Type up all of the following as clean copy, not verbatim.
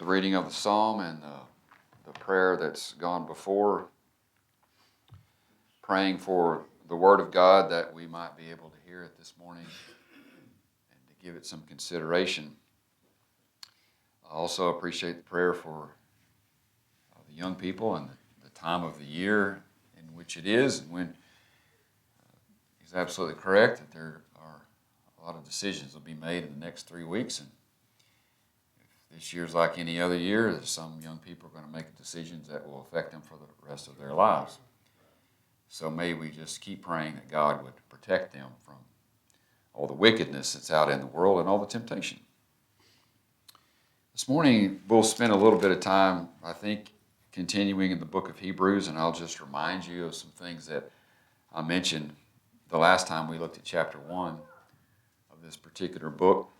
the reading of the psalm and the prayer that's gone before, praying for the Word of God that we might be able to hear it this morning and to give it some consideration. I also appreciate the prayer for the young people and the time of the year in which it is, and when he's absolutely correct that there are a lot of decisions will be made in the next 3 weeks, and if this year's like any other year, there's some young people are going to make decisions that will affect them for the rest of their lives. So may we just keep praying that God would protect them from all the wickedness that's out in the world and all the temptation. This morning we'll spend a little bit of time, I think, continuing in the book of Hebrews, and I'll just remind you of some things that I mentioned the last time we looked at chapter 1 of this particular book.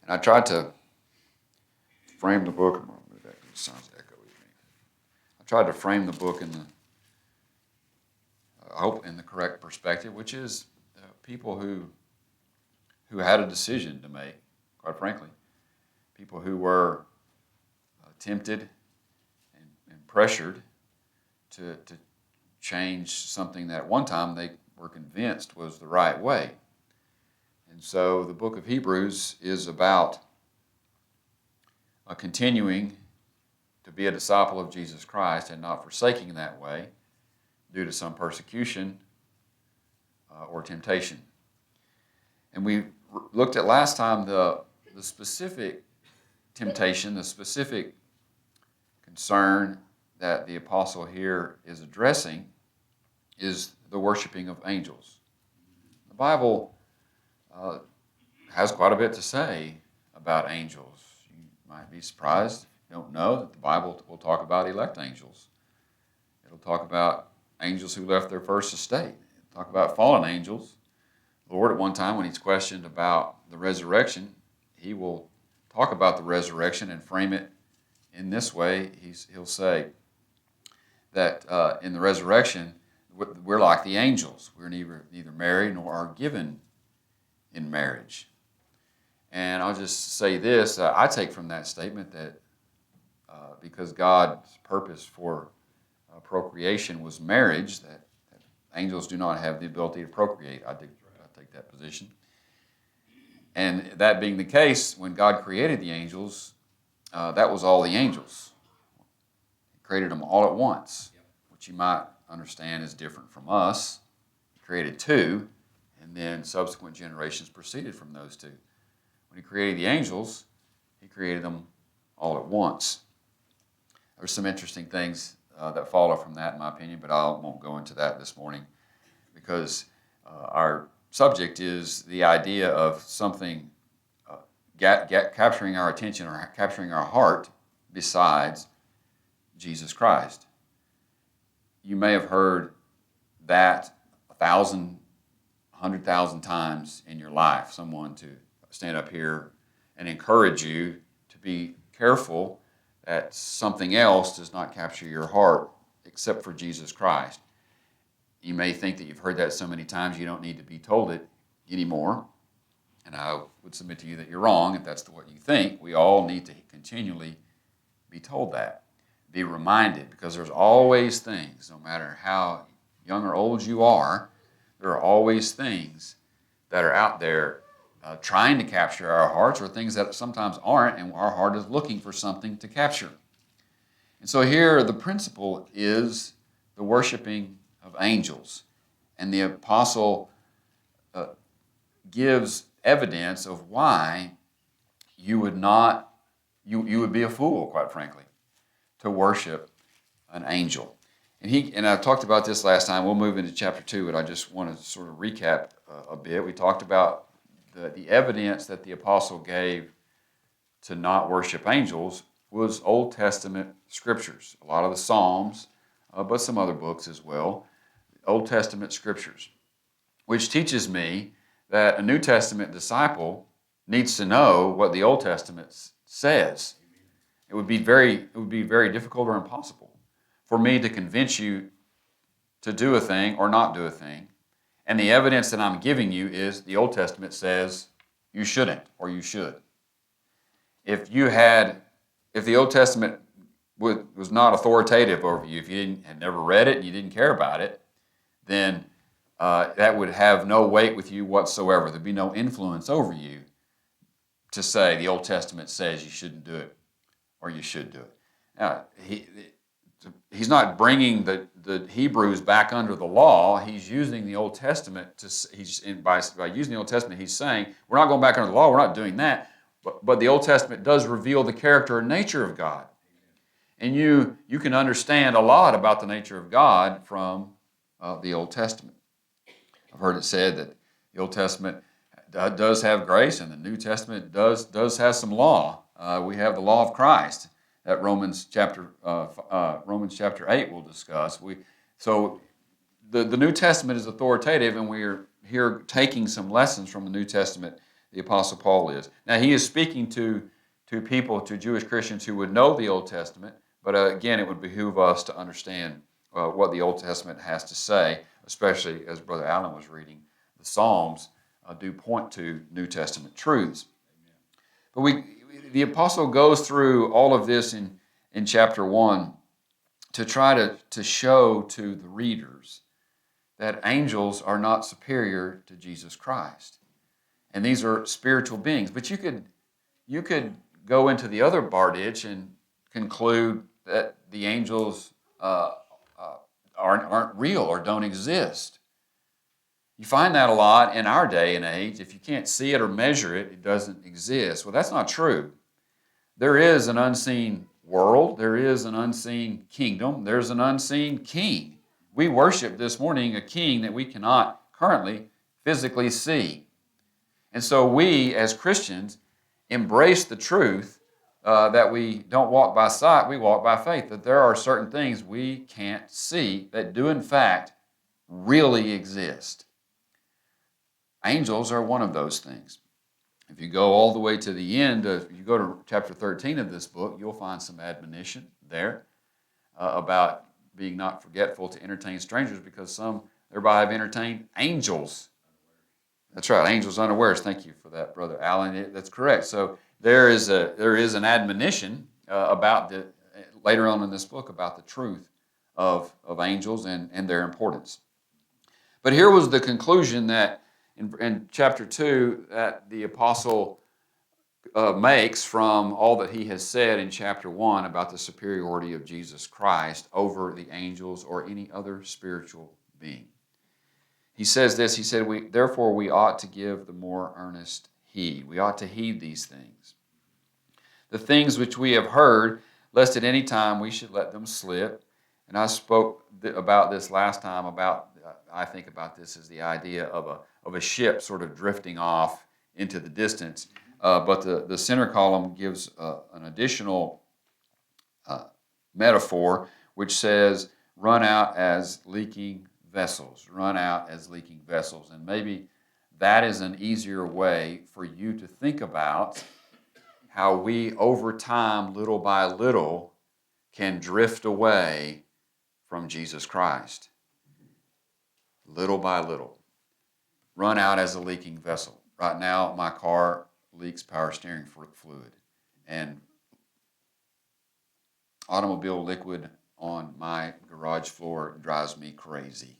And I tried to frame the book. I'm going to move that because it sounds echoey to me. I tried to frame the book in the, I hope, in the correct perspective, which is people who had a decision to make, quite frankly. People who were tempted and pressured to change something that at one time they were convinced was the right way. And so the book of Hebrews is about continuing to be a disciple of Jesus Christ and not forsaking that way due to some persecution or temptation. And we looked at last time the specific temptation, the specific concern that the apostle here is addressing is the worshiping of angels. The Bible has quite a bit to say about angels. You might be surprised if you don't know that the Bible will talk about elect angels. It'll talk about angels who left their first estate. It'll talk about fallen angels. The Lord at one time, when he's questioned about the resurrection, he will talk about the resurrection and frame it in this way. He'll say that in the resurrection, we're like the angels. We're neither married nor are given in marriage. And I'll just say this. I take from that statement that because God's purpose for procreation was marriage, that angels do not have the ability to procreate. I take that position. And that being the case, when God created the angels, that was all the angels. He created them all at once, which you might understand is different from us. He created two, and then subsequent generations proceeded from those two. When he created the angels, he created them all at once. There's some interesting things that follow from that, in my opinion, but I won't go into that this morning because our subject is the idea of something capturing our attention or capturing our heart besides Jesus Christ. You may have heard that 1,000, 100,000 times in your life, someone to stand up here and encourage you to be careful that something else does not capture your heart except for Jesus Christ. You may think that you've heard that so many times you don't need to be told it anymore. And I would submit to you that you're wrong if that's what you think. We all need to continually be told that. Be reminded, because there's always things, no matter how young or old you are, there are always things that are out there trying to capture our hearts, or things that sometimes aren't, and our heart is looking for something to capture. And so here the principle is the worshiping of angels. And the apostle gives evidence of why you would be a fool, quite frankly, to worship an angel. And I talked about this last time. We'll move into chapter 2, but I just want to sort of recap a bit. We talked about the evidence that the apostle gave to not worship angels was Old Testament scriptures. A lot of the Psalms, but some other books as well. Old Testament scriptures, which teaches me that a New Testament disciple needs to know what the Old Testament says. It would be very difficult or impossible for me to convince you to do a thing or not do a thing. And the evidence that I'm giving you is the Old Testament says you shouldn't or you should. If you had if the Old Testament was not authoritative over you, if you had never read it and you didn't care about it, then that would have no weight with you whatsoever. There'd be no influence over you to say the Old Testament says you shouldn't do it or you should do it. Now, he's not bringing the Hebrews back under the law. He's using the Old Testament by using the Old Testament, he's saying we're not going back under the law. We're not doing that. But the Old Testament does reveal the character and nature of God, and you can understand a lot about the nature of God from the Old Testament. I've heard it said that the Old Testament does have grace, and the New Testament does have some law. We have the law of Christ that Romans chapter 8 will discuss. So the New Testament is authoritative, and we're here taking some lessons from the New Testament. The Apostle Paul is. Now he is speaking to people, to Jewish Christians who would know the Old Testament, but again, it would behoove us to understand what the Old Testament has to say, especially as Brother Allen was reading. The Psalms do point to New Testament truths. But the apostle goes through all of this in chapter 1 to try to show to the readers that angels are not superior to Jesus Christ. And these are spiritual beings. But you could go into the other barditch and conclude that the angels aren't real or don't exist. You find that a lot in our day and age. If you can't see it or measure it, it doesn't exist. Well, that's not true. There is an unseen world. There is an unseen kingdom. There's an unseen king. We worship this morning a king that we cannot currently physically see. And so we, as Christians, embrace the truth that we don't walk by sight, we walk by faith, that there are certain things we can't see that do, in fact, really exist. Angels are one of those things. If you go all the way to the end, if you go to chapter 13 of this book, you'll find some admonition there about being not forgetful to entertain strangers, because some thereby have entertained angels. That's right, angels unawares. Thank you for that, Brother Allen. That's correct. So there is an admonition later on in this book about the truth of angels and their importance. But here was the conclusion that in chapter 2 that the apostle makes from all that he has said in chapter 1 about the superiority of Jesus Christ over the angels or any other spiritual being. He says this, he said, therefore we ought to give the more earnest heed. We ought to heed these things. The things which we have heard, lest at any time we should let them slip. And I spoke about this last time, I think about this as the idea of a ship sort of drifting off into the distance. But the center column gives an additional metaphor, which says, run out as leaking vessels. Run out as leaking vessels. And maybe that is an easier way for you to think about how we, over time, little by little, can drift away from Jesus Christ. Little by little. Run out as a leaking vessel. Right now, my car leaks power steering fluid. And automobile liquid on my garage floor drives me crazy.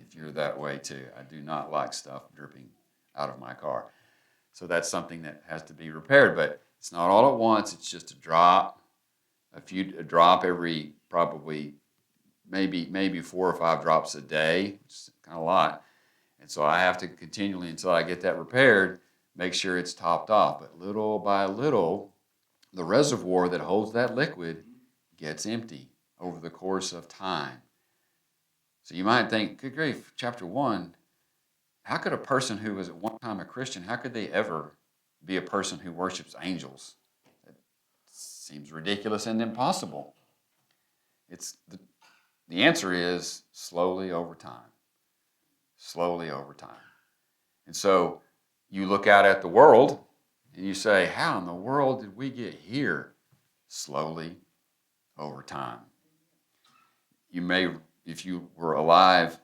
If you're that way too. I do not like stuff dripping out of my car. So that's something that has to be repaired, but it's not all at once. It's just a drop every probably maybe 4 or 5 drops a day. It's kind of a lot. And so I have to continually, until I get that repaired, make sure it's topped off. But little by little, the reservoir that holds that liquid gets empty over the course of time. So you might think, good grief, chapter 1, how could a person who was at one time a Christian, how could they ever be a person who worships angels? It seems ridiculous and impossible. The answer is slowly over time. Slowly over time. And so you look out at the world and you say, how in the world did we get here? Slowly over time. You may, if you were alive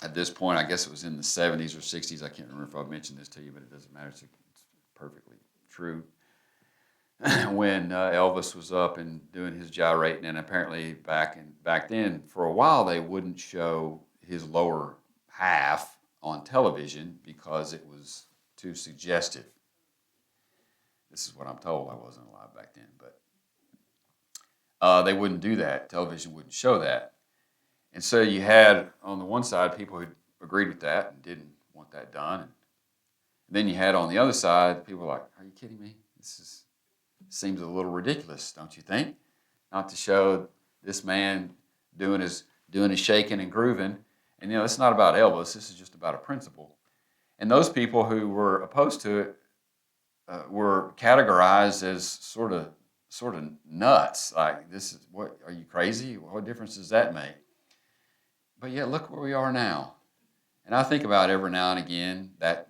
at this point, I guess it was in the 70s or 60s, I can't remember if I mentioned this to you, but it doesn't matter, it's perfectly true. when Elvis was up and doing his gyrating, and apparently back then, for a while, they wouldn't show his lower half on television because it was too suggestive. This is what I'm told. I wasn't alive back then, but they wouldn't do that. Television wouldn't show that. And so you had, on the one side, people who agreed with that and didn't want that done. And then you had on the other side, people like, are you kidding me? This seems a little ridiculous, don't you think? Not to show this man doing his shaking and grooving. And, it's not about Elvis. This is just about a principle. And those people who were opposed to it were categorized as sort of nuts. Like, this is, what, are you crazy? What difference does that make? But yet, look where we are now. And I think about every now and again that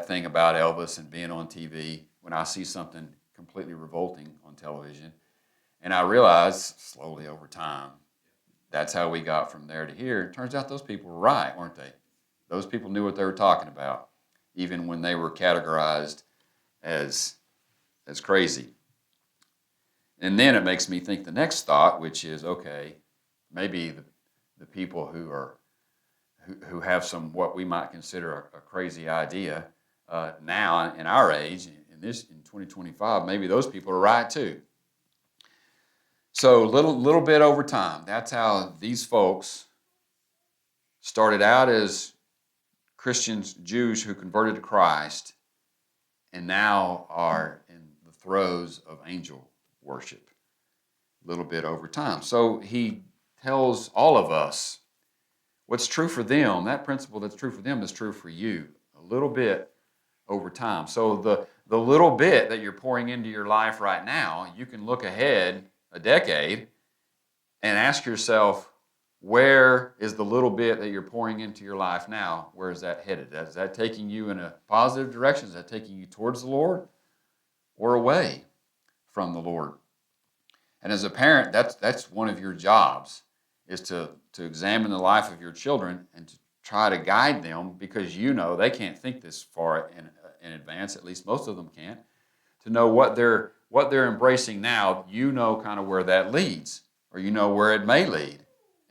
thing about Elvis and being on TV when I see something completely revolting on television. And I realize slowly over time, that's how we got from there to here. It turns out those people were right, weren't they? Those people knew what they were talking about, even when they were categorized as crazy. And then it makes me think the next thought, which is, okay, maybe the people who have some what we might consider a crazy idea now in our age, in 2025, maybe those people are right too. So little bit over time, that's how these folks started out as Christians, Jews who converted to Christ, and now are in the throes of angel worship. Little bit over time. So he tells all of us what's true for them, that principle that's true for them is true for you, a little bit over time. So the little bit that you're pouring into your life right now, you can look ahead a decade and ask yourself, where is the little bit that you're pouring into your life now? Where is that headed? Is that taking you in a positive direction? Is that taking you towards the Lord or away from the Lord? And as a parent, that's one of your jobs, is to examine the life of your children and to try to guide them, because they can't think this far in advance, at least most of them can't, to know what they're embracing now. Kind of where that leads, or where it may lead.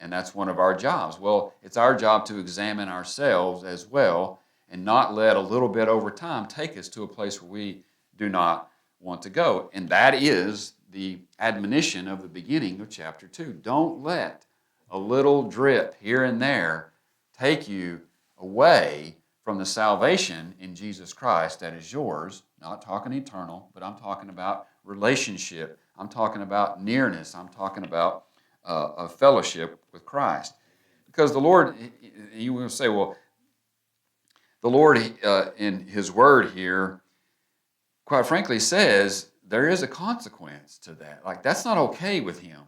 And that's one of our jobs. Well, it's our job to examine ourselves as well and not let a little bit over time take us to a place where we do not want to go. And that is the admonition of the beginning of chapter 2. Don't let a little drip here and there take you away from the salvation in Jesus Christ that is yours. Not talking eternal, but I'm talking about relationship. I'm talking about nearness. I'm talking about a fellowship with Christ. Because the Lord, you will say, well, the Lord in His Word here, quite frankly, says there is a consequence to that. Like, that's not okay with Him.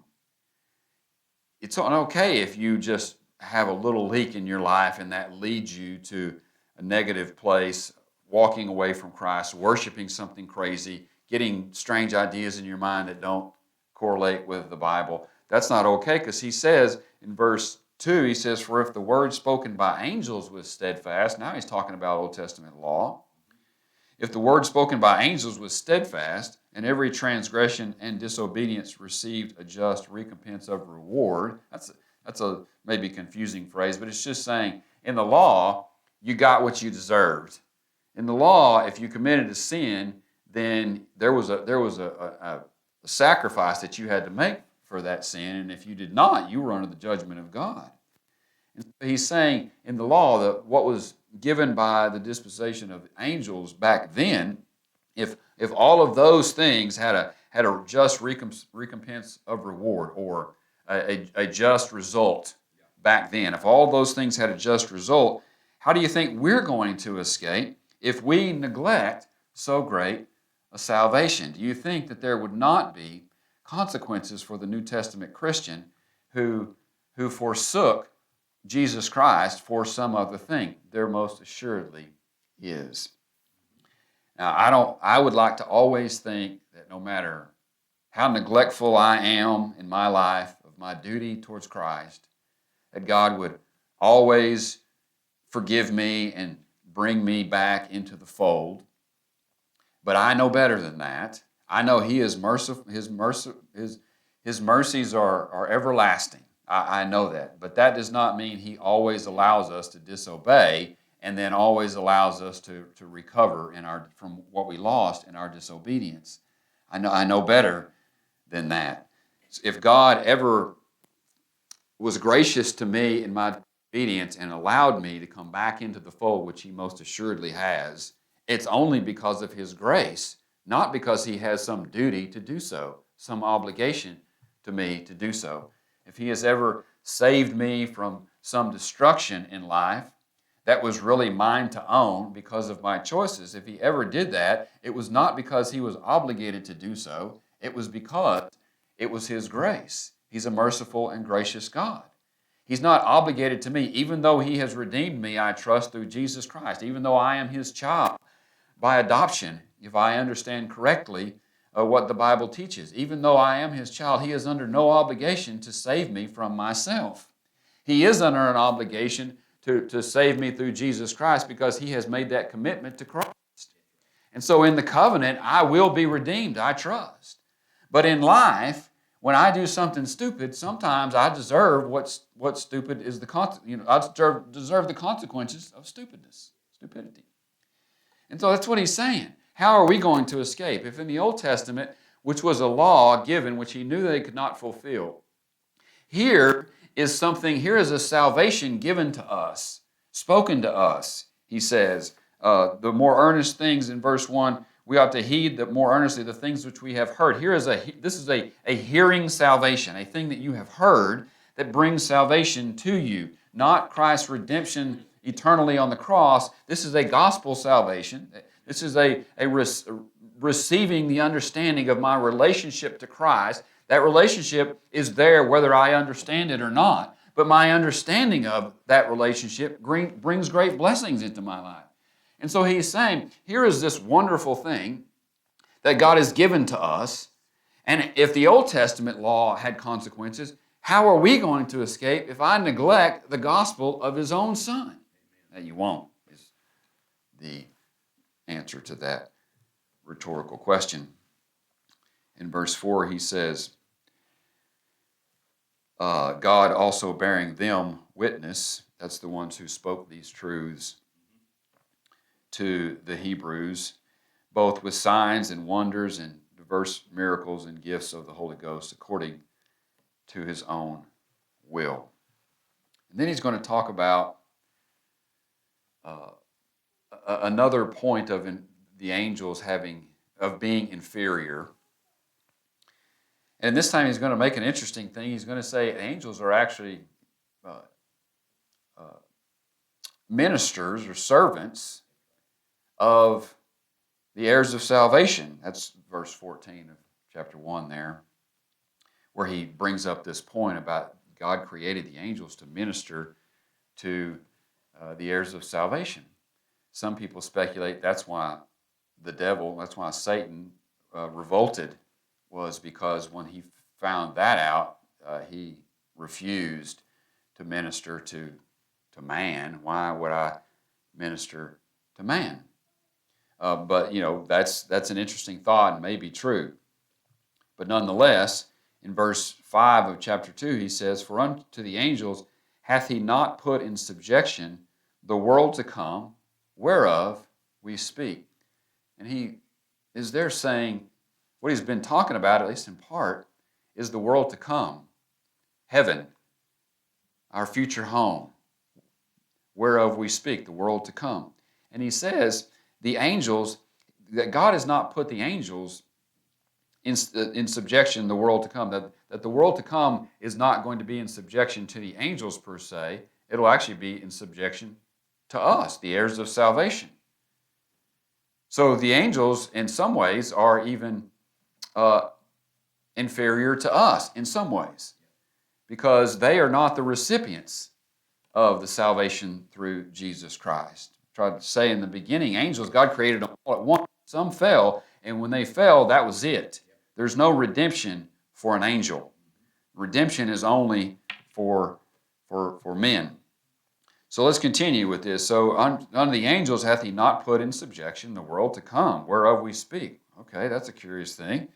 It's not okay if you just have a little leak in your life and that leads you to a negative place, walking away from Christ, worshiping something crazy, getting strange ideas in your mind that don't correlate with the Bible. That's not okay, because he says in verse 2, he says, for if the word spoken by angels was steadfast, now he's talking about Old Testament law. If the word spoken by angels was steadfast, and every transgression and disobedience received a just recompense of reward, that's a maybe confusing phrase, but it's just saying in the law, you got what you deserved. In the law, if you committed a sin, then there was a sacrifice that you had to make for that sin, and if you did not, you were under the judgment of God. And so he's saying in the law that what was given by the dispensation of angels back then, if all of those things had a just recompense of reward, or a just result back then, if all those things had a just result, how do you think we're going to escape if we neglect so great a salvation? Do you think that there would not be consequences for the New Testament Christian who forsook Jesus Christ for some other thing? There most assuredly is. Now, I would like to always think that no matter how neglectful I am in my life of my duty towards Christ, that God would always forgive me and bring me back into the fold. But I know better than that. I know He is merciful. His mercies are everlasting. I know that. But that does not mean He always allows us to disobey and then always allows us to recover from what we lost in our disobedience. I know better than that. If God ever was gracious to me in my obedience and allowed me to come back into the fold, which He most assuredly has, it's only because of His grace, not because He has some duty to do so, some obligation to me to do so. If He has ever saved me from some destruction in life that was really mine to own because of my choices, if He ever did that, it was not because He was obligated to do so. It was because it was His grace. He's a merciful and gracious God. He's not obligated to me, even though He has redeemed me, I trust, through Jesus Christ, even though I am His child by adoption, if I understand correctly what the Bible teaches. Even though I am His child, He is under no obligation to save me from myself. He is under an obligation to save me through Jesus Christ because He has made that commitment to Christ. And so in the covenant, I will be redeemed, I trust. But in life, when I do something stupid, sometimes I deserve what stupid is I deserve the consequences of stupidity. And so that's what He's saying. How are we going to escape? If in the Old Testament, which was a law given, which He knew they could not fulfill, here is a salvation given to us, spoken to us. He says, the more earnest things in verse 1, we ought to heed the more earnestly the things which we have heard. This is a hearing salvation, a thing that you have heard that brings salvation to you, not Christ's redemption eternally on the cross. This is a gospel salvation. This is receiving the understanding of my relationship to Christ. That relationship is there whether I understand it or not. But my understanding of that relationship brings great blessings into my life. And so He's saying, here is this wonderful thing that God has given to us. And if the Old Testament law had consequences, how are we going to escape if I neglect the gospel of His own Son? Now, you won't, is the answer to that rhetorical question. In verse 4, he says, God also bearing them witness, that's the ones who spoke these truths to the Hebrews, both with signs and wonders and diverse miracles and gifts of the Holy Ghost according to His own will. And then he's going to talk about another point of the angels being inferior. And this time he's going to make an interesting thing. He's going to say angels are actually ministers or servants of the heirs of salvation. That's verse 14 of chapter 1 there, where he brings up this point about God created the angels to minister to the heirs of salvation. Some people speculate that's why Satan revolted, was because when he found that out, he refused to minister to man. Why would I minister to man? But that's an interesting thought and may be true. But nonetheless, in verse 5 of chapter 2, he says, "For unto the angels hath He not put in subjection the world to come, whereof we speak." And he is there saying, what he's been talking about, at least in part, is the world to come, heaven, our future home, whereof we speak, the world to come. And he says the angels, that God has not put the angels in subjection, the world to come, that the world to come is not going to be in subjection to the angels per se. It'll actually be in subjection to us, the heirs of salvation. So the angels, in some ways, are even inferior to us in some ways, because they are not the recipients of the salvation through Jesus Christ. I tried to say in the beginning, angels, God created them all at once. Some fell, and when they fell, that was it. There's no redemption for an angel. Redemption is only for men. So let's continue with this. So unto the angels hath He not put in subjection the world to come, whereof we speak. Okay, that's a curious thing.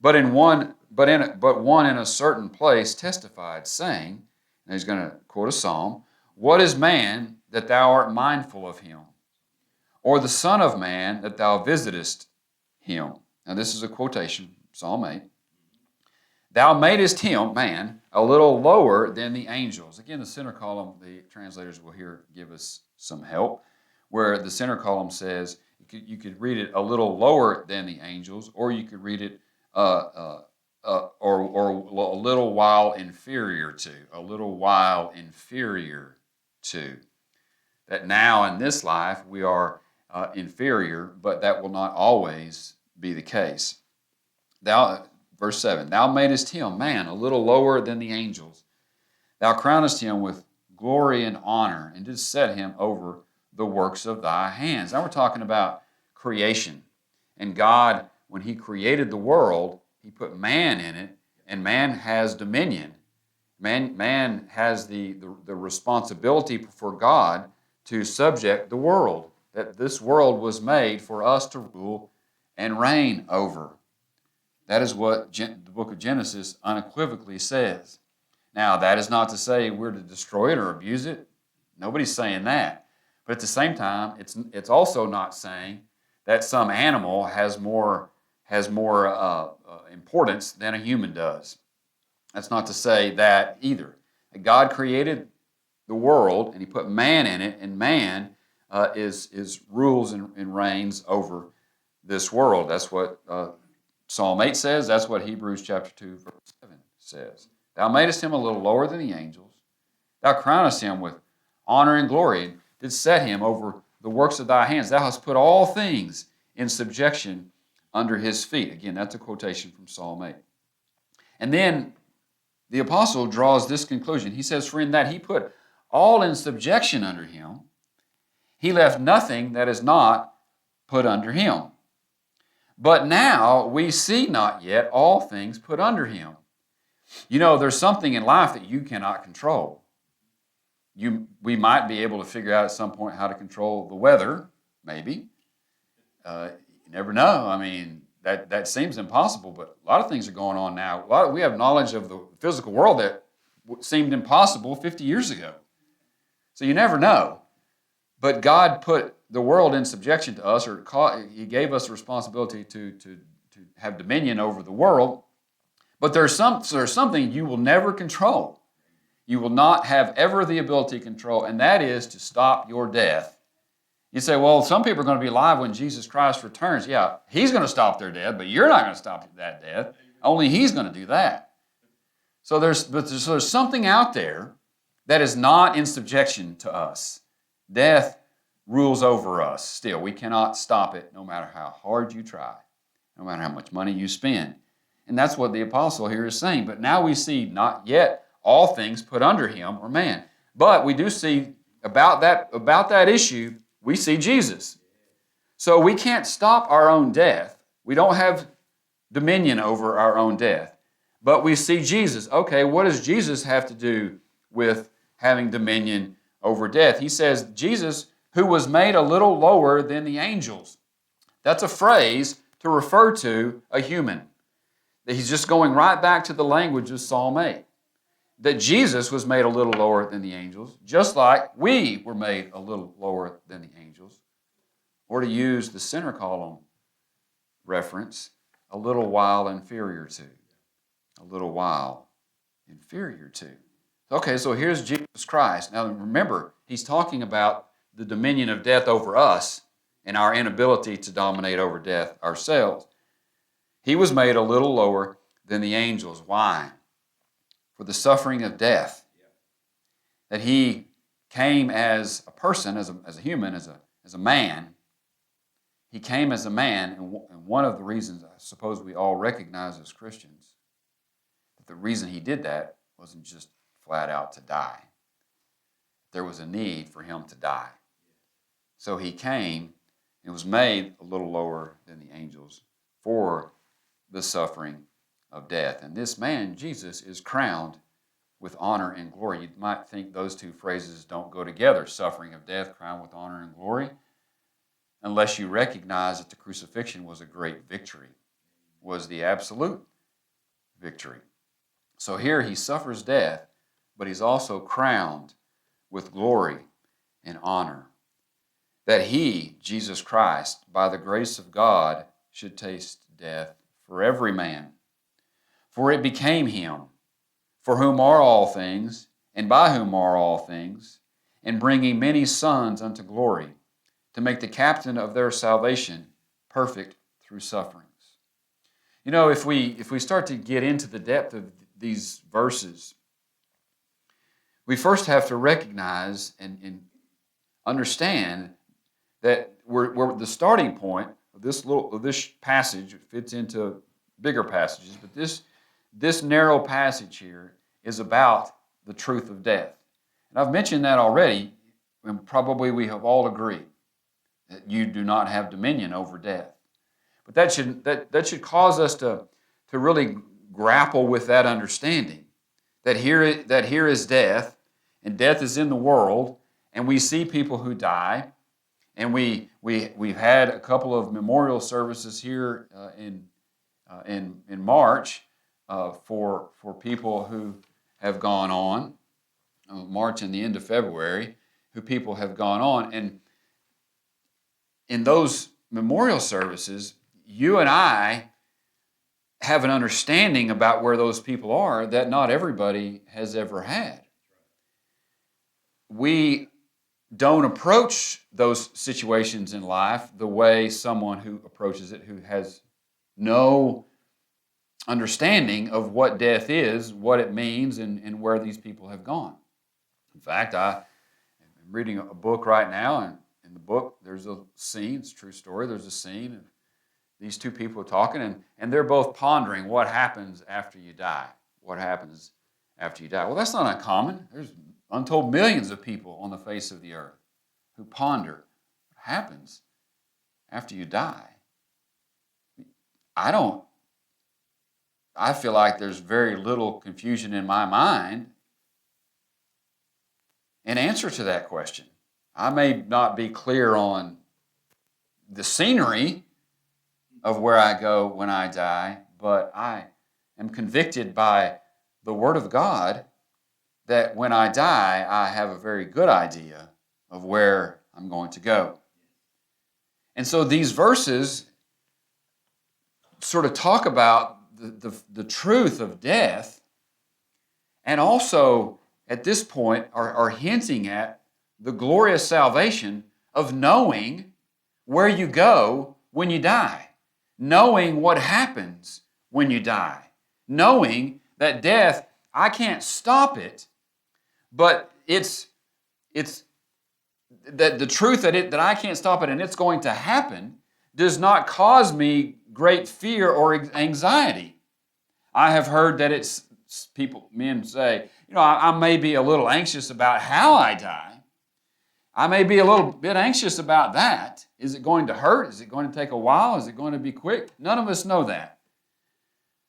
But one in a certain place testified, saying, and he's going to quote a psalm, "What is man that thou art mindful of him? Or the Son of Man that thou visitest him?" Now this is a quotation, Psalm 8. "Thou madest him," man, "a little lower than the angels." Again, the center column, the translators will here give us some help, where the center column says, you could read it a little lower than the angels, or you could read it or a little while inferior to, a little while inferior to. That now in this life we are inferior, but that will not always be the case. Verse 7, "Thou madest him, man, a little lower than the angels. Thou crownest him with glory and honor, and didst set him over the works of thy hands." Now we're talking about creation. And God, when he created the world, he put man in it, and man has dominion. Man has the responsibility for God to subject the world. That this world was made for us to rule and reign over. That is what the book of Genesis unequivocally says. Now, that is not to say we're to destroy it or abuse it. Nobody's saying that. But at the same time, it's also not saying that some animal has more importance than a human does. That's not to say that either. God created the world, and he put man in it, and man is rules and reigns over this world. That's what Psalm 8 says. That's what Hebrews chapter 2, verse 7 says. "Thou madest him a little lower than the angels. Thou crownest him with honor and glory, and didst set him over the works of thy hands. Thou hast put all things in subjection under his feet." Again, that's a quotation from Psalm 8. And then the apostle draws this conclusion. He says, "For in that he put all in subjection under him, he left nothing that is not put under him. But now we see not yet all things put under him." You know, there's something in life that you cannot control. We might be able to figure out at some point how to control the weather, maybe. You never know. I mean, that seems impossible, but a lot of things are going on now. We have knowledge of the physical world that seemed impossible 50 years ago. So you never know. But God put the world in subjection to us, or he gave us a responsibility to have dominion over the world. But there's something you will never control. You will not have ever the ability to control, and that is to stop your death. You say, well, some people are going to be alive when Jesus Christ returns. Yeah, he's going to stop their death, but you're not going to stop that death. Only he's going to do that. So there's something out there that is not in subjection to us. Death rules over us still. We cannot stop it no matter how hard you try, no matter how much money you spend. And that's what the apostle here is saying. But now we see not yet all things put under him or man. But we do see about that issue, we see Jesus. So we can't stop our own death. We don't have dominion over our own death. But we see Jesus. Okay, what does Jesus have to do with having dominion over death? He says, Jesus, who was made a little lower than the angels. That's a phrase to refer to a human. He's just going right back to the language of Psalm 8. That Jesus was made a little lower than the angels, just like we were made a little lower than the angels. Or to use the center column reference, a little while inferior to. A little while inferior to. Okay, so here's Jesus Christ. Now remember, he's talking about the dominion of death over us and our inability to dominate over death ourselves. He was made a little lower than the angels. Why? For the suffering of death. That he came as a person, as a human, as a man. He came as a man, and one of the reasons I suppose we all recognize as Christians, that the reason he did that wasn't just flat out to die. There was a need for him to die. So he came and was made a little lower than the angels for the suffering of death. And this man, Jesus, is crowned with honor and glory. You might think those two phrases don't go together, suffering of death, crowned with honor and glory. unless you recognize that the crucifixion was a great victory, was the absolute victory. So here he suffers death, but he's also crowned with glory and honor. That he, Jesus Christ, by the grace of God, should taste death for every man. For it became him, for whom are all things, and by whom are all things, and bringing many sons unto glory, to make the captain of their salvation perfect through sufferings. You know, if we start to get into the depth of these verses, we first have to recognize and understand that we're the starting point of this passage fits into bigger passages, but this narrow passage here is about the truth of death. And I've mentioned that already, and probably we have all agreed that you do not have dominion over death. But that should cause us to really grapple with that understanding, that here is death, and death is in the world, and we see people who die, and we've had a couple of memorial services here in March for people who have gone on, March and the end of February, who people have gone on, and in those memorial services, you and I have an understanding about where those people are that not everybody has ever had. We don't approach those situations in life the way someone who approaches it who has no understanding of what death is, what it means, and where these people have gone. In fact, I'm reading a book right now, and in the book there's a scene, it's a true story, there's a scene of these two people talking, and they're both pondering what happens after you die. What happens after you die? Well, that's not uncommon. There's untold millions of people on the face of the earth who ponder what happens after you die. I feel like there's very little confusion in my mind in answer to that question. I may not be clear on the scenery of where I go when I die, but I am convicted by the Word of God that when I die, I have a very good idea of where I'm going to go. And so these verses sort of talk about the truth of death, and also at this point are hinting at the glorious salvation of knowing where you go when you die, knowing what happens when you die, knowing that death, I can't stop it, but it's that the truth that I can't stop it and it's going to happen does not cause me great fear or anxiety. I have heard that men say, I may be a little anxious about how I die. I may be a little bit anxious about that. Is it going to hurt? Is it going to take a while? Is it going to be quick? None of us know that.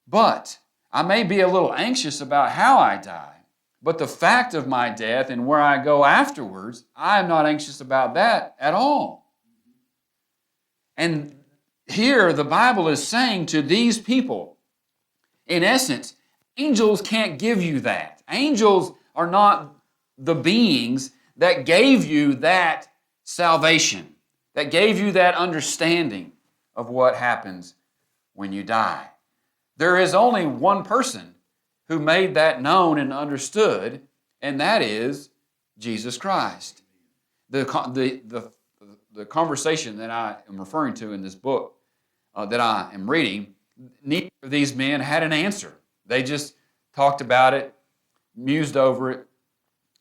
But I may be a little anxious about how I die. But the fact of my death and where I go afterwards, I am not anxious about that at all. And here the Bible is saying to these people, in essence, angels can't give you that. Angels are not the beings that gave you that salvation, that gave you that understanding of what happens when you die. There is only one person who made that known and understood, and that is Jesus Christ. The conversation that I am referring to in this book that I am reading, neither of these men had an answer. They just talked about it, mused over it,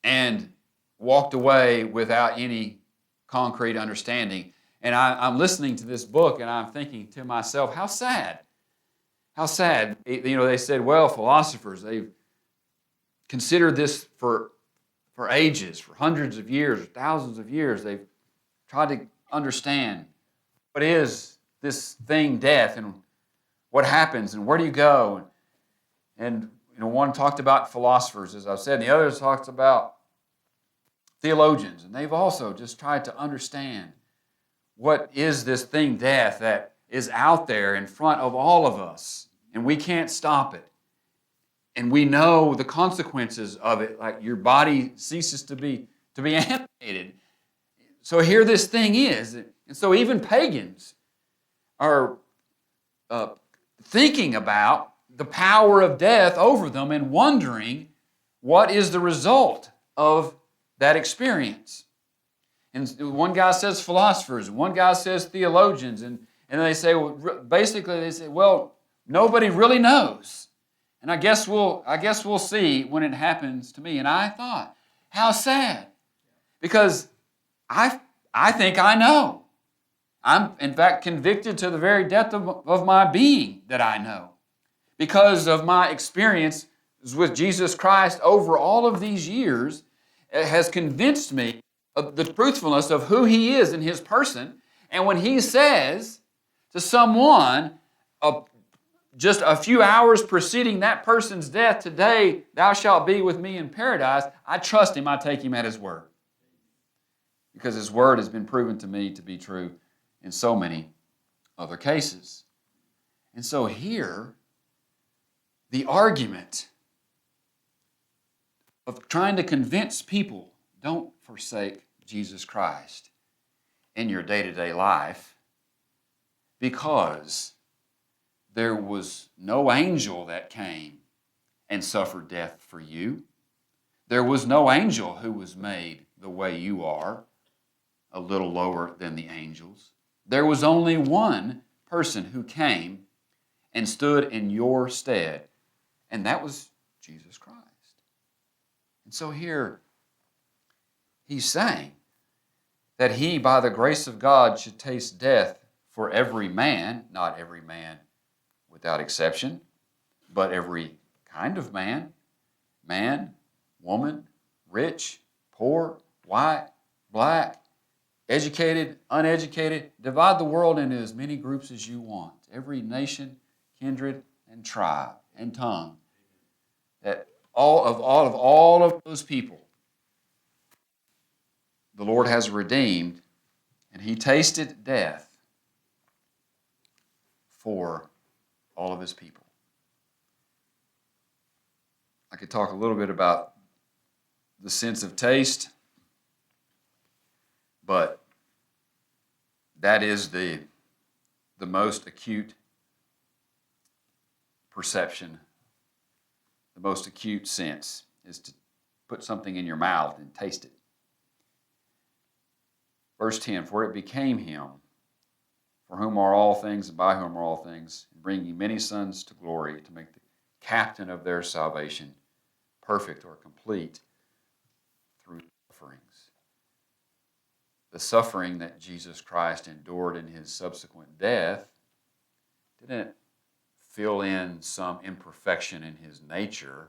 and walked away without any concrete understanding. And I'm listening to this book, and I'm thinking to myself, how sad. How sad. They said, well, philosophers, they've considered this for ages, for hundreds of years, thousands of years. They've tried to understand what is this thing, death, and what happens, and where do you go? And one talked about philosophers, as I've said, and the others talked about theologians, and they've also just tried to understand what is this thing, death, that is out there in front of all of us, and we can't stop it. And we know the consequences of it, like your body ceases to be amputated. So here this thing is. And so even pagans are thinking about the power of death over them and wondering what is the result of that experience. And one guy says philosophers, and one guy says theologians, and they say, well, basically they say, well, nobody really knows. And I guess we'll see when it happens to me. And I thought, how sad. Because I think I know. I'm, in fact, convicted to the very depth of my being that I know. Because of my experience with Jesus Christ over all of these years, it has convinced me of the truthfulness of who He is in His person. And when He says to someone, just a few hours preceding that person's death, today thou shalt be with me in paradise, I trust Him, I take Him at His word. Because His word has been proven to me to be true in so many other cases. And so here, the argument of trying to convince people, don't forsake Jesus Christ in your day-to-day life, because there was no angel that came and suffered death for you. There was no angel who was made the way you are, a little lower than the angels. There was only one person who came and stood in your stead, and that was Jesus Christ. And so here, He's saying that He, by the grace of God, should taste death for every man, not every man without exception, but every kind of man, woman, rich, poor, white, black, educated, uneducated. Divide the world into as many groups as you want. Every nation, kindred, and tribe, and tongue. That all of those people, the Lord has redeemed, and He tasted death for all of His people. I could talk a little bit about the sense of taste, but that is the most acute perception, the most acute sense, is to put something in your mouth and taste it. Verse 10, for it became Him, for whom are all things and by whom are all things, bringing many sons to glory, to make the captain of their salvation perfect or complete through sufferings. The suffering that Jesus Christ endured in His subsequent death didn't fill in some imperfection in His nature.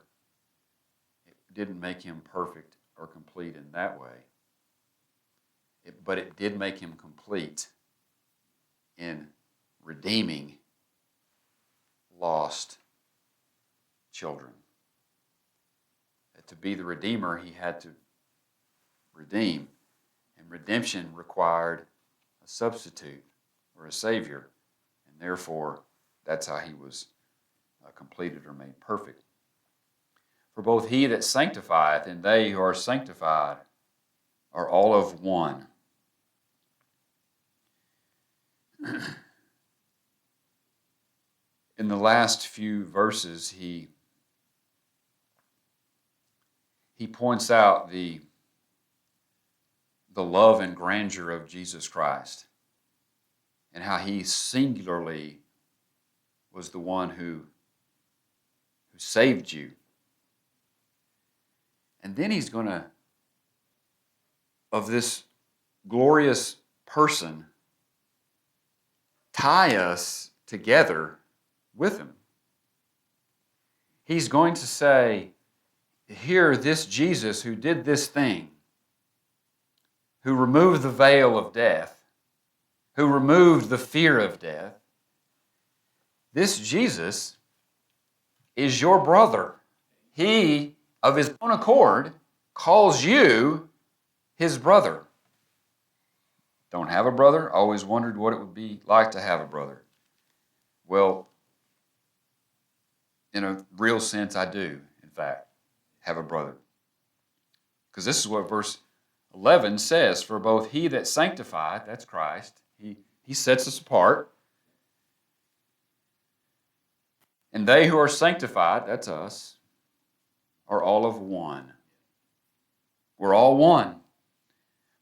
It didn't make Him perfect or complete in that way. But it did make Him complete in redeeming lost children. That to be the Redeemer, He had to redeem. And redemption required a substitute or a Savior. And therefore, that's how He was completed or made perfect. For both He that sanctifieth and they who are sanctified are all of one. In the last few verses, he points out the love and grandeur of Jesus Christ and how He singularly was the one who saved you. And then He's going to, of this glorious person, tie us together with Him. He's going to say, here, this Jesus who did this thing, who removed the veil of death, who removed the fear of death, this Jesus is your brother. He, of His own accord, calls you His brother. Don't have a brother? Always wondered what it would be like to have a brother. Well, in a real sense, I do, in fact, have a brother. Because this is what verse 11 says, for both he that sanctifieth, that's Christ, he sets us apart, and they who are sanctified, that's us, are all of one. We're all one.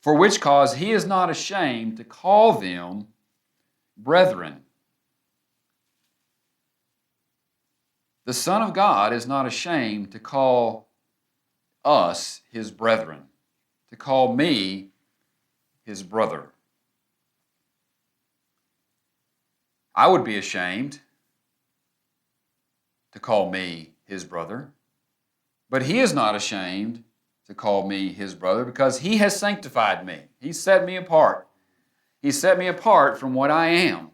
For which cause he is not ashamed to call them brethren. The Son of God is not ashamed to call us his brethren, to call me his brother. I would be ashamed to call me his brother, but he is not ashamed to call me his brother because he has sanctified me. He set me apart. He set me apart from what I am.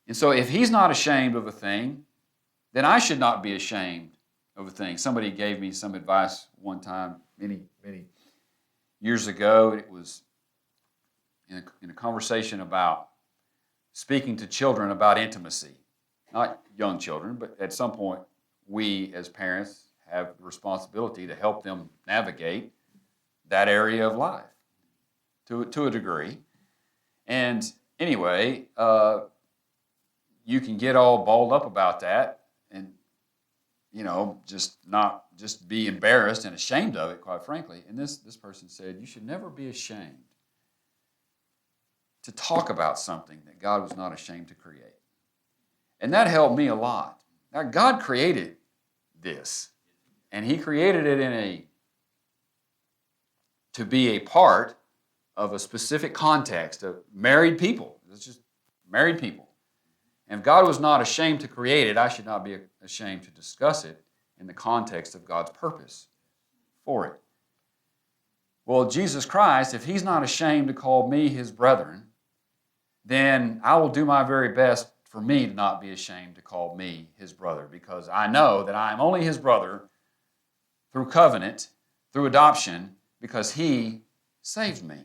And so if he's not ashamed of a thing, then I should not be ashamed of a thing. Somebody gave me some advice one time, many years ago. It was in a conversation about speaking to children about intimacy. Not young children, but at some point, we as parents have the responsibility to help them navigate that area of life to a degree. And anyway, you can get all balled up about that and, just be embarrassed and ashamed of it, quite frankly. And this person said, you should never be ashamed to talk about something that God was not ashamed to create. And that helped me a lot. Now, God created this, and he created it to be a part of a specific context of married people. It's just married people. And if God was not ashamed to create it, I should not be ashamed to discuss it in the context of God's purpose for it. Well, Jesus Christ, if he's not ashamed to call me his brethren, then I will do my very best for me to not be ashamed to call me his brother, because I know that I am only his brother through covenant, through adoption, because he saved me.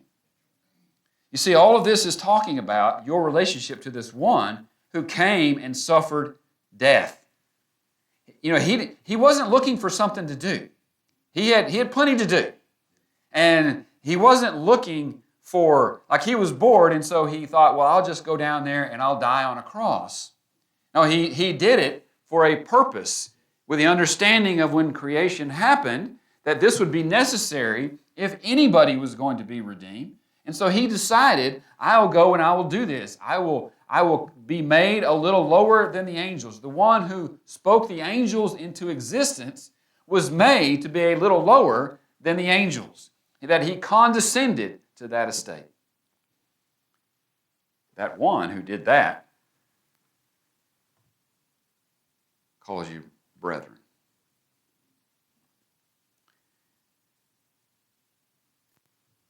You see, all of this is talking about your relationship to this one who came and suffered death. He wasn't looking for something to do. He had plenty to do. And he wasn't looking he was bored, and so he thought, well, I'll just go down there and I'll die on a cross. No, he did it for a purpose, with the understanding of when creation happened, that this would be necessary if anybody was going to be redeemed. And so he decided, I will go and I will do this. I will be made a little lower than the angels. The one who spoke the angels into existence was made to be a little lower than the angels, that he condescended to that estate. That one who did that calls you brethren.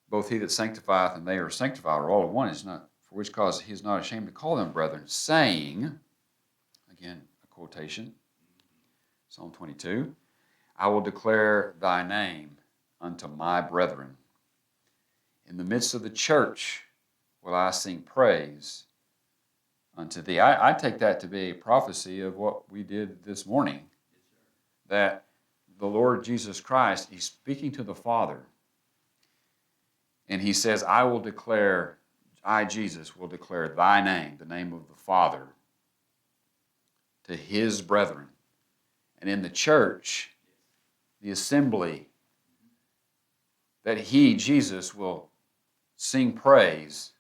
Both he that sanctifieth and they are sanctified are all of one. Is not for which cause he is not ashamed to call them brethren, saying, again, a quotation, Psalm 22, I will declare thy name unto my brethren. In the midst of the church will I sing praise unto thee. I take that to be a prophecy of what we did this morning, that the Lord Jesus Christ, he's speaking to the Father, and he says, I, Jesus, will declare thy name, the name of the Father, to his brethren. And in the church, the assembly, that he, Jesus, will sing praise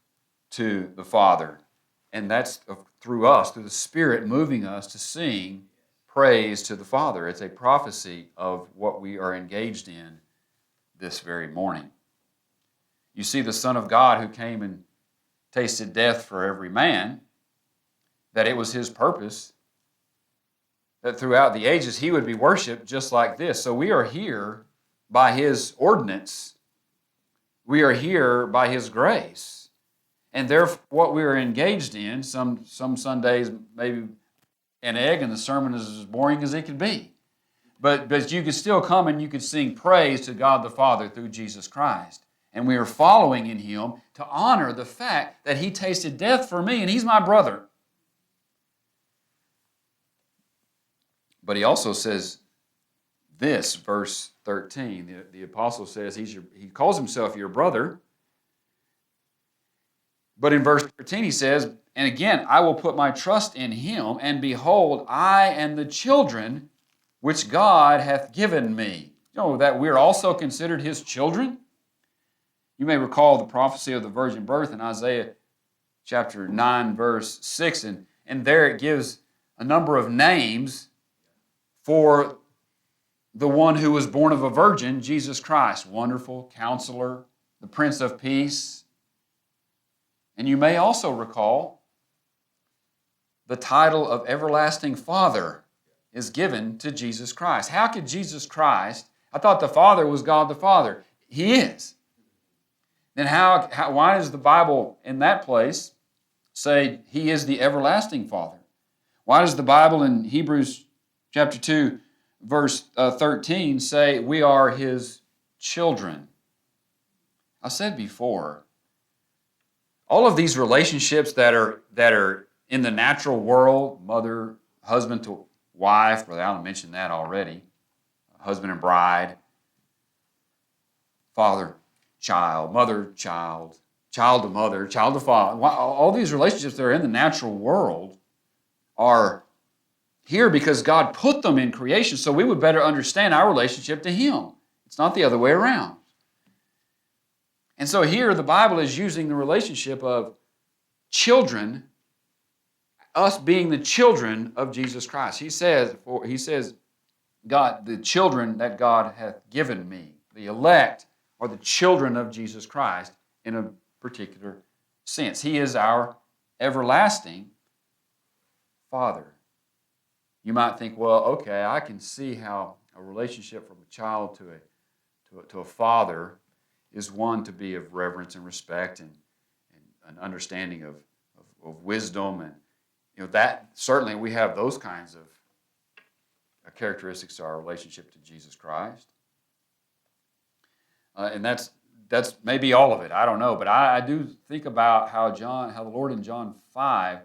to the Father. And that's through us, through the Spirit moving us to sing praise to the Father. It's a prophecy of what we are engaged in this very morning. You see, the Son of God who came and tasted death for every man, that it was his purpose that throughout the ages he would be worshiped just like this. So we are here by his ordinance. We are here by his grace. And therefore, what we are engaged in, some Sundays maybe an egg and the sermon is as boring as it could be. But you could still come and you could sing praise to God the Father through Jesus Christ. and we are following in him to honor the fact that he tasted death for me and he's my brother. But he also says this, verse 13. The apostle says he calls himself your brother. But in verse 13 he says, and again, I will put my trust in him, and behold, I and the children which God hath given me. You know that we're also considered his children? You may recall the prophecy of the virgin birth in Isaiah chapter 9, verse 6, and there it gives a number of names for the one who was born of a virgin, Jesus Christ. Wonderful, Counselor, the Prince of Peace. And you may also recall the title of Everlasting Father is given to Jesus Christ. How could Jesus Christ, I thought the Father was God the Father. He is. Then why does the Bible in that place say he is the everlasting Father? Why does the Bible in Hebrews chapter 2, verse 13 say we are his children? I said before, all of these relationships that are in the natural world, mother, husband to wife, Brother Allen mentioned that already, husband and bride, father, child, mother, child, child to mother, child to father. All these relationships that are in the natural world are here because God put them in creation so we would better understand our relationship to him. It's not the other way around. And so here the Bible is using the relationship of children, us being the children of Jesus Christ. He says, God, the children that God hath given me, the elect are the children of Jesus Christ in a particular sense. He is our everlasting Father. You might think, well, okay, I can see how a relationship from a child to a father is one to be of reverence and respect and an understanding of wisdom, and that certainly we have those kinds of characteristics to our relationship to Jesus Christ, and that's maybe all of it. I don't know, but I do think about how the Lord in John 5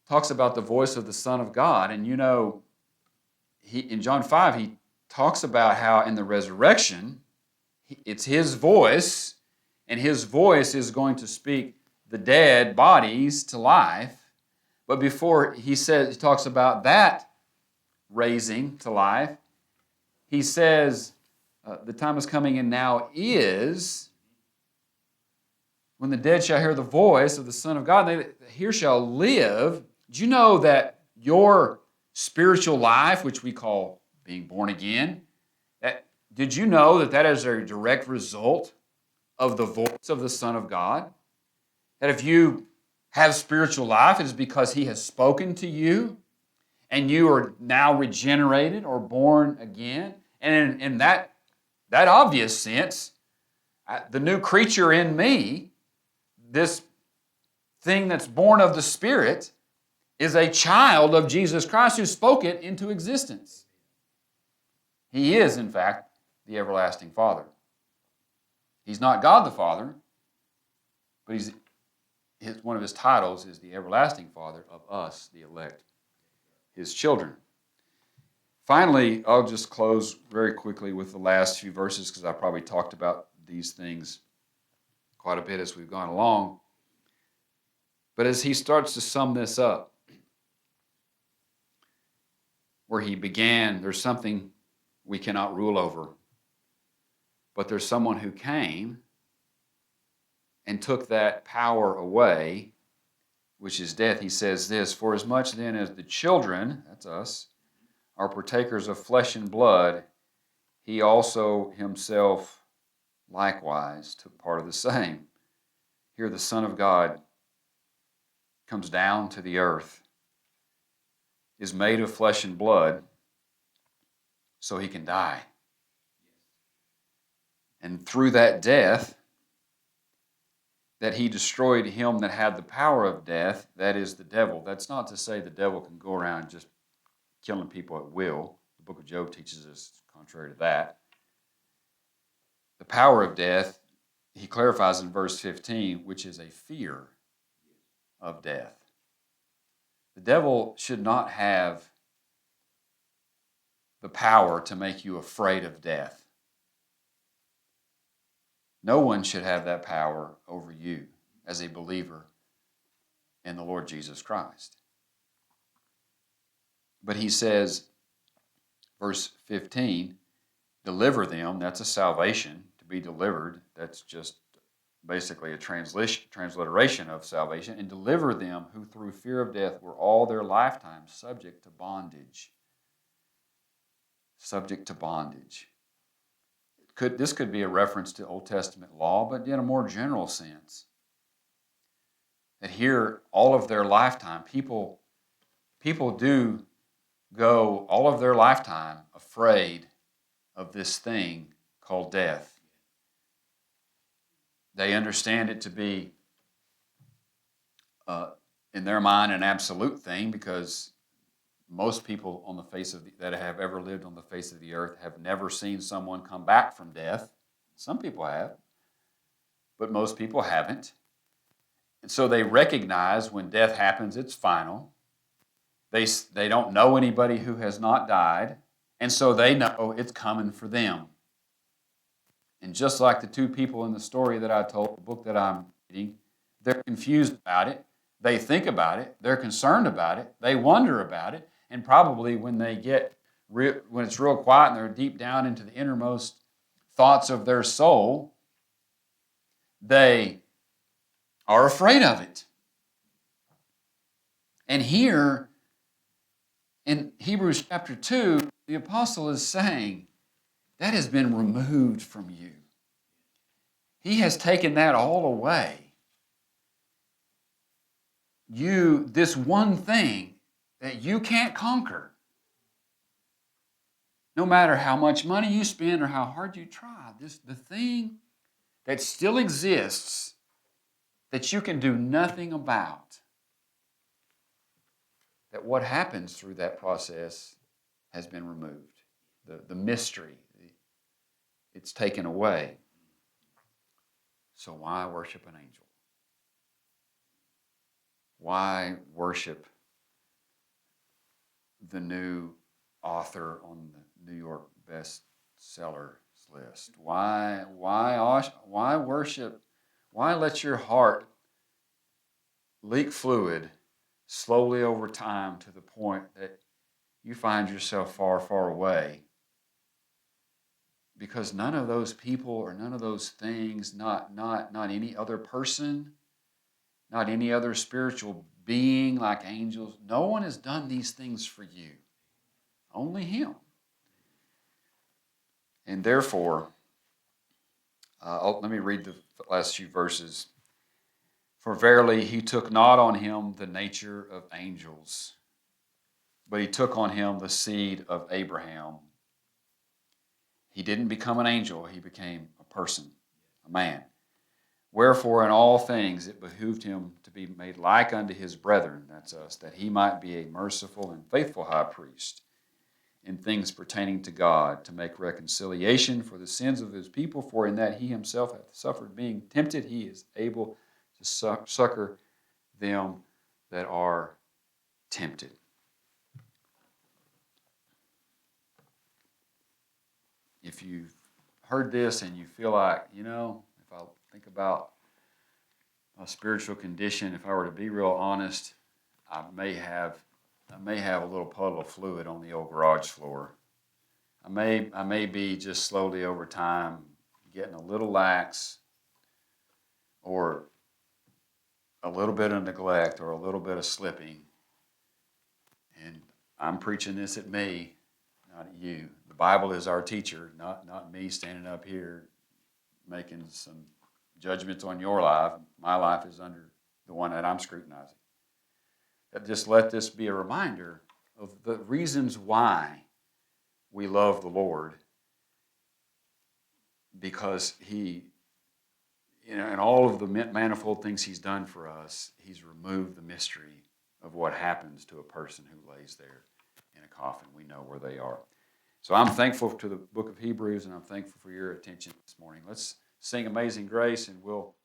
talks about the voice of the Son of God, and in John 5 he talks about how in the resurrection it's his voice, and his voice is going to speak the dead bodies to life. But before he talks about that raising to life, he says, the time is coming and now is when the dead shall hear the voice of the Son of God, and they here shall live. Do you know that your spiritual life, which we call being born again, did you know that is a direct result of the voice of the Son of God? That if you have spiritual life, it is because he has spoken to you and you are now regenerated or born again. And in that obvious sense, the new creature in me, this thing that's born of the Spirit, is a child of Jesus Christ who spoke it into existence. He is, in fact, the everlasting Father. He's not God the Father, but one of his titles is the everlasting Father of us, the elect, his children. Finally, I'll just close very quickly with the last few verses because I probably talked about these things quite a bit as we've gone along. But as he starts to sum this up, where he began, there's something we cannot rule over. But there's someone who came and took that power away, which is death. He says this, for as much then as the children, that's us, are partakers of flesh and blood, he also himself likewise took part of the same. Here the Son of God comes down to the earth, is made of flesh and blood, so he can die. And through that death, that he destroyed him that had the power of death, that is the devil. That's not to say the devil can go around just killing people at will. The book of Job teaches us contrary to that. The power of death, he clarifies in verse 15, which is a fear of death. The devil should not have the power to make you afraid of death. No one should have that power over you as a believer in the Lord Jesus Christ. But he says, verse 15, deliver them, that's a salvation, to be delivered. That's just basically a transliteration of salvation. And deliver them who through fear of death were all their lifetime subject to bondage. Subject to bondage. This could be a reference to Old Testament law, but in a more general sense. That here, all of their lifetime, people do go all of their lifetime afraid of this thing called death. They understand it to be, in their mind, an absolute thing, because most people on the face of that have ever lived on the face of the earth have never seen someone come back from death. Some people have, but most people haven't. And so they recognize when death happens, it's final. They don't know anybody who has not died, and so they know it's coming for them. And just like the two people in the story that I told, the book that I'm reading, they're confused about it. They think about it. They're concerned about it. They wonder about it. And probably when it's real quiet and they're deep down into the innermost thoughts of their soul, they are afraid of it. And here in Hebrews chapter 2, the apostle is saying, that has been removed from you. He has taken that all away. This one thing that you can't conquer, no matter how much money you spend or how hard you try, the thing that still exists that you can do nothing about, that what happens through that process has been removed. The mystery, it's taken away. So why worship an angel? Why worship the new author on the New York bestsellers list? Why worship? Why let your heart leak fluid slowly over time to the point that you find yourself far, far away? Because none of those people or none of those things, not any other person, not any other spiritual being like angels, no one has done these things for you. Only Him. And therefore, let me read the last few verses. For verily He took not on Him the nature of angels, but He took on Him the seed of Abraham. He didn't become an angel, He became a person, a man. Wherefore in all things it behooved Him to be made like unto His brethren, that's us, that He might be a merciful and faithful high priest in things pertaining to God, to make reconciliation for the sins of His people, for in that He Himself hath suffered being tempted, He is able to succor them that are tempted. If you've heard this and you feel like, if I think about a spiritual condition, if I were to be real honest, I may have a little puddle of fluid on the old garage floor. I may be just slowly over time getting a little lax, or a little bit of neglect, or a little bit of slipping. And I'm preaching this at me, not at you. The Bible is our teacher, not me standing up here making some judgments on your life. My life is under the one that I'm scrutinizing. Just let this be a reminder of the reasons why we love the Lord, because He, and all of the manifold things He's done for us, He's removed the mystery of what happens to a person who lays there in a coffin. We know where they are. So I'm thankful to the book of Hebrews, and I'm thankful for your attention this morning. Let's sing Amazing Grace, and we'll